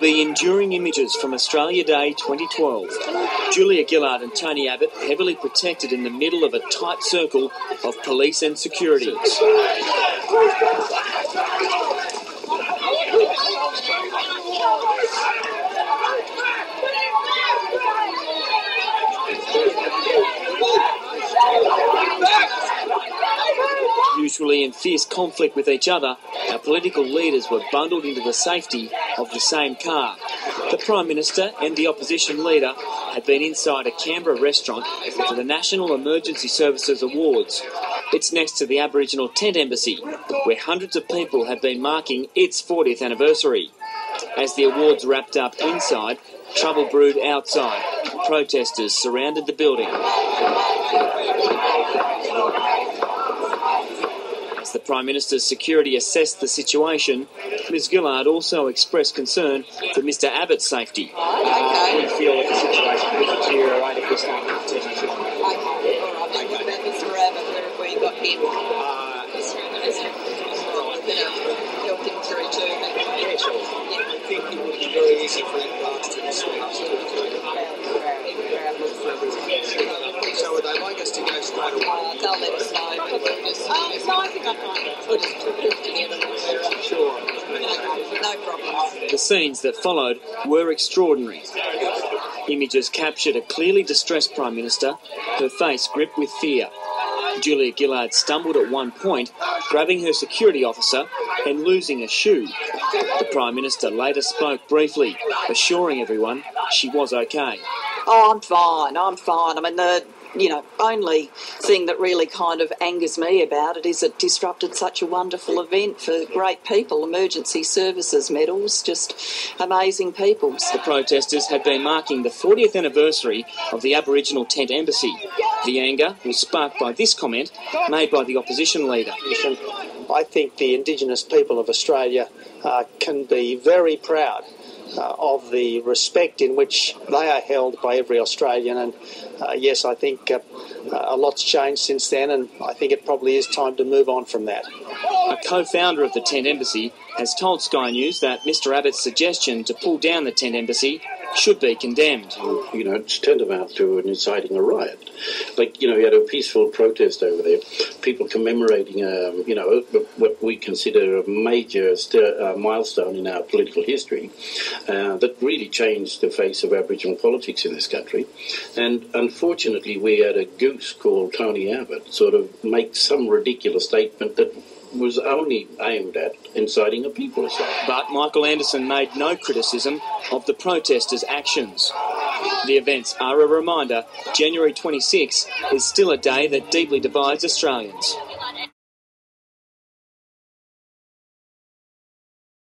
The enduring images from Australia Day 2012. Julia Gillard and Tony Abbott heavily protected in the middle of a tight circle of police and security. Usually in fierce conflict with each other, our political leaders were bundled into the safety of the same car. The Prime Minister and the opposition leader had been inside a Canberra restaurant for the National Emergency Services Awards. It's next to the Aboriginal Tent Embassy, where hundreds of people have been marking its 40th anniversary. As the awards wrapped up inside, trouble brewed outside. Protesters surrounded the building. As the Prime Minister's security assessed the situation, Ms Gillard also expressed concern for Mr Abbott's safety. Do you feel that the situation could deteriorate if this What about Mr Abbott, where you got him? Help him through too. Yeah, sure. I think it would be very easy for that blast to So would they like us to go straight away? They'll let us know. No, I think I'm fine. We'll just put it together. Sure. No problems. The scenes that followed were extraordinary. Images captured a clearly distressed Prime Minister, her face gripped with fear. Julia Gillard stumbled at one point, grabbing her security officer and losing a shoe. The Prime Minister later spoke briefly, assuring everyone she was okay. Oh, I'm fine. I mean, the only thing that really kind of angers me about it is it disrupted such a wonderful event for great people. Emergency Services medals, just amazing people. The protesters had been marking the 40th anniversary of the Aboriginal Tent Embassy. The anger was sparked by this comment made by the opposition leader. I think the Indigenous people of Australia can be very proud of the respect in which they are held by every Australian. And yes, I think a lot's changed since then, and I think it probably is time to move on from that. A co-founder of the Tent Embassy has told Sky News that Mr Abbott's suggestion to pull down the Tent Embassy should be condemned. It's tantamount to inciting a riot. You had a peaceful protest over there, people commemorating, what we consider a major milestone in our political history that really changed the face of Aboriginal politics in this country. And unfortunately, we had a goose called Tony Abbott sort of make some ridiculous statement that was only aimed at inciting a people assault. But Michael Anderson made no criticism of the protesters' actions. The events are a reminder January 26 is still a day that deeply divides Australians.